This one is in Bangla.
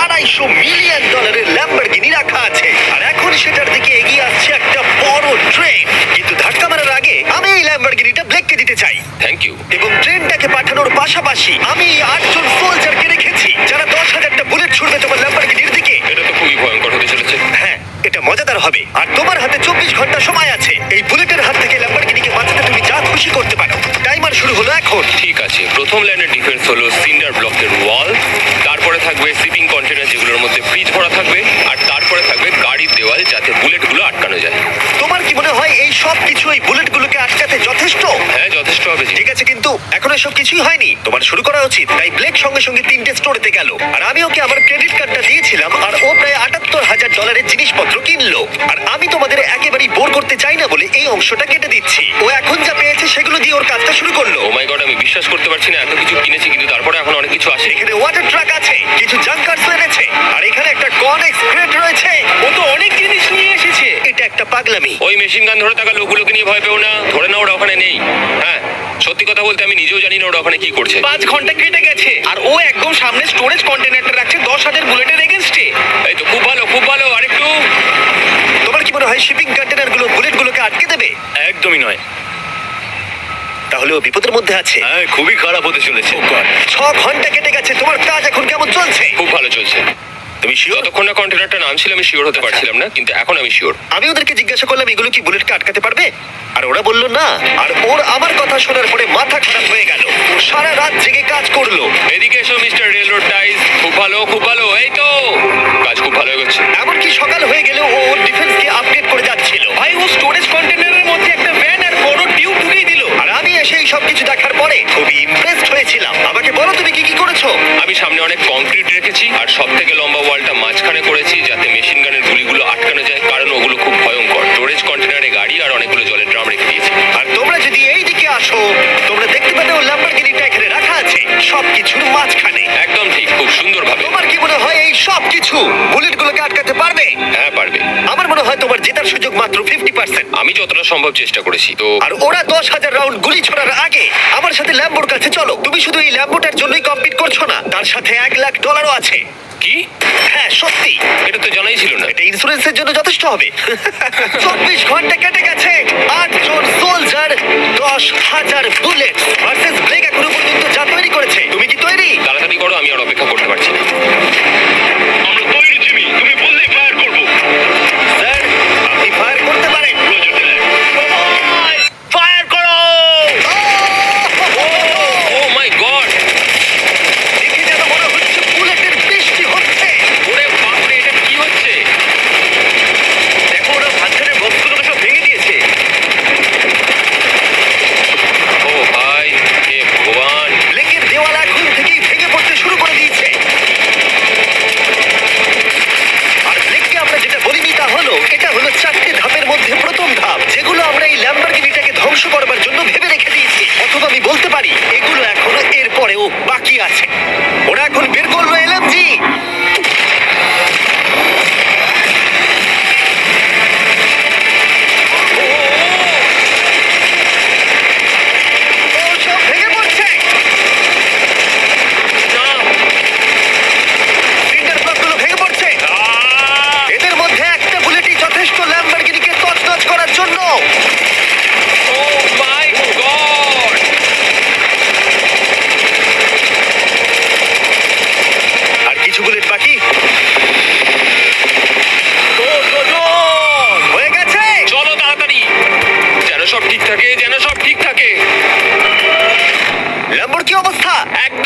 $250 মিলিয়ন ল্যাম্বরগিনি রাখা আছে, আর এখন সেটার দিকে এগিয়ে আসছে একটা বড় ট্রেন। কিন্তু ধাক্কা মারার আগে আমি এই ল্যাম্বরগিনিটা ব্লেককে দিতে চাই। Thank you. এবং ট্রেনটাকে পাঠানোর পাশাপাশি আমি 8 জন সোলজারকে রেখেছি যারা 10,000টা বুলেট ছুড়বে তোমার ল্যাম্বরগিনির দিকে। এটা তো খুবই ভয়ঙ্কর হতে চলেছে। হ্যাঁ, এটা মজাদার হবে। আর তোমার হাতে 24 ঘন্টা সময় আছে। এই বুলেটের হাত থেকে ল্যাম্বরগিনিকে বাঁচাতে তুমি যা খুশি করতে পারো। টাইমার শুরু হলো এখন। ঠিক আছে, প্রথম লাইনের ডিফেন্স হলো সিন্ডার ব্লকের ওয়াল, তারপরে থাকবে শিপিং কন্টেনার যেগুলোর মধ্যে ফ্রিজ ভরা থাকবে, আর তারপরে থাকবে গাড়ির দেওয়াল যাতে বুলেটগুলো আটকানো যায়। তোমার কি মনে হয় এই সব কিছু এই বুলেটগুলোকে আটকাতে যথেষ্ট? হ্যাঁ, যথেষ্ট হবে। ঠিক আছে, কিন্তু এখন এসব কিছুই হয়নি। তোমার শুরু করা উচিত। তাই ব্লেক সঙ্গে সঙ্গে 3টে স্টোরেতে গেল, আর আমি ওকে আমার ক্রেডিট কার্ডটা দিয়েছিলাম, আর ও প্রায় $78,000 জিনিসপত্র কিনলো। আর আমি তোমাদের একেবারেই বোর করতে চাই না বলে এই অংশটা কেটে দিচ্ছি। ও এখন যা পেয়েছে সেগুলো দিয়ে ওর কাজটা শুরু করলো। ও মাই গড, আমি বিশ্বাস করতে পারছি না, এত কিছু কিনেছি কিন্তু তারপরে এখন অনেক কিছু আসে। এখানে ওয়াটার ট্রাক আছে, কিছু জাঙ্কারস এনেছে, আর এখানে একটা কনেক্স ক্রেট রয়েছে। ও তো অনেক জিনিস নিয়ে এসেছে। এটা একটা পাগলামি। ওই মেশিন গান ধরে থাকা লোকগুলোকে নিয়ে ভয় পেও না, ধরে না ওরা ওখানে নেই। হ্যাঁ, সত্যি কথা বলতে আমি নিজেও জানি না ওরা ওখানে কি করছে। 5 ঘন্টা কেটে গেছে আর ও একদম সামনে স্টোরেজ কন্টেনারটা রাখছে 10,000 বুলেটের এগেনস্টে। এই তো খুব ভালো, খুব ভালো। আরেকটু। তোমার কি মনে হয় শিপিং কন্টেনারগুলো বুলেটগুলোকে আটকে দেবে? একদমই নয়। তাহলে ও বিপদের মধ্যে আছে। হ্যাঁ, খুবই খারাপ হতে চলেছে। 6 ঘন্টা কেটে গেছে। তোমার কাজ এখন কেমন চলছে? খুব ভালো চলছে। তুমি শিওর? যতক্ষণ না কন্টেনারটা নামছিল আমি শিওর হতে পারছিলাম না, কিন্তু এখন আমি শিওর। আমি ওদেরকে জিজ্ঞাসা করলাম এগুলো কি বুলেটকে আটকাতে পারবে, আর ওরা বললো না। আর ওর আমার কথা শোনার পরে মাথা খারাপ হয়ে গেল। ও সারা রাত জেগে কাজ করলো। এদিকে এসো মিস্টার রেলরোড টাইজ। খুব ভালো, খুব ভালো। এই তো কাজ খুব ভালো এগোচ্ছে। এমনকি সকাল হয়ে গেলেও ও ওর ডিফেন্সকে আপডেট করে যাচ্ছিল। ভাই, ও স্টোরেজ কন্টেনারের মধ্যে একটা ভ্যান আর বড় টিউব ঢুকিয়ে দিল। আর আমি এসে এই সবকিছু দেখার পরে খুবই ইমপ্রেসড হয়েছিলাম। আমাকে বলো তুমি কি কি করেছো? আমি সামনে অনেক কংক্রিট রেখেছি, আর সব থেকে লম্বা ওয়ালটা মাঝখানে করেছি যাতে মেশিন গানের গুলিগুলো আটকানো যায়, কারণ ওগুলো খুব ভয়ঙ্কর। স্টোরেজ কন্টেনারে গাড়ি আর অনেকগুলো জলের ড্রাম রেখে দিয়েছি। আর তোমরা যদি এই দিকে আসো, তোমরা দেখতে পাবে ও ল্যাম্বরগিনিটা এখানে রাখা আছে সবকিছুর মাঝখানে। একদম ঠিক, খুব সুন্দরভাবে। তোমার কি মনে হয় এই সব কিছু বুলেটগুলোকে আটকাতে পারবে? হ্যাঁ, পারবে। আমার মনে হয় তোমার জেতার সুযোগ মাত্র 50%। আমি যতটা সম্ভব চেষ্টা করেছি। তো আর ওরা 10,000 রাউন্ড গুলি ছোড়ার আগে আমার সাথে ল্যাম্বোর কাছে চলো। তুমি শুধু এই ল্যাম্বোটার জন্যই কম্পিট করছো না, তার সাথে $1,00,000 আছে। কি? হ্যাঁ, সত্যি। এটা তো জানাই ছিল না। এটা ইন্স্যুরেন্সের জন্য যথেষ্ট হবে। 24 ঘন্টা কেটে গেছে। 8 জন সোলজার, 10,000 বুলেট ভার্সেস ব্লেক এখনো পর্যন্ত যা তৈরি করেছে। তুমি কি তৈরি? তাড়াতাড়ি করো, আমি আর অপেক্ষা করতে পারছি না। আমরা তৈরি জিমি, তুমি বললেই ফায়ার করবো। স্যার, আপনি ফায়ার করতে পারেন। ফায়ার করো! ও মাই গড! দেখে যেন মনে হচ্ছে বুলেটের বৃষ্টি হচ্ছে। ওরে বাপরে, এটা কি হচ্ছে? দেখো, ওরা মাঝখানের বক্সগুলোকে সব ভেঙে দিয়েছে। ও ভাই, হে ভগবান! ব্লেকের দেওয়াল এখন থেকেই ভেঙে পড়তে শুরু করে দিয়েছে। আর ব্লেককে আমরা যেটা বলিনি তা হলো, এটা হলো 4টে ধাপের মধ্যে প্রথম ধাপ, যেগুলো আমরা এই ল্যাম্বরগিনিটাকে ধ্বংস করবার জন্য ভেবে রেখে দিয়েছি। অথবা আমি বলতে পারি এগুলো এখনো এর পরেও বাকি আছে। ওরা এখন বের করলো এলএমজি। সব ভেঙে পড়ছে। না! সিন্টার ব্লকগুলো ভেঙে পড়ছে। এদের মধ্যে একটা বুলেটই যথেষ্ট ল্যাম্বরগিনিকে তছনছ করার জন্য। ও মাই গড! আর কিছু বুলেট বাকি। হয়ে গেছে। চলো তাড়াতাড়ি, যেন সব ঠিক থাকে, যেন সব ঠিক থাকে। ল্যাম্বোর কি অবস্থা? একদম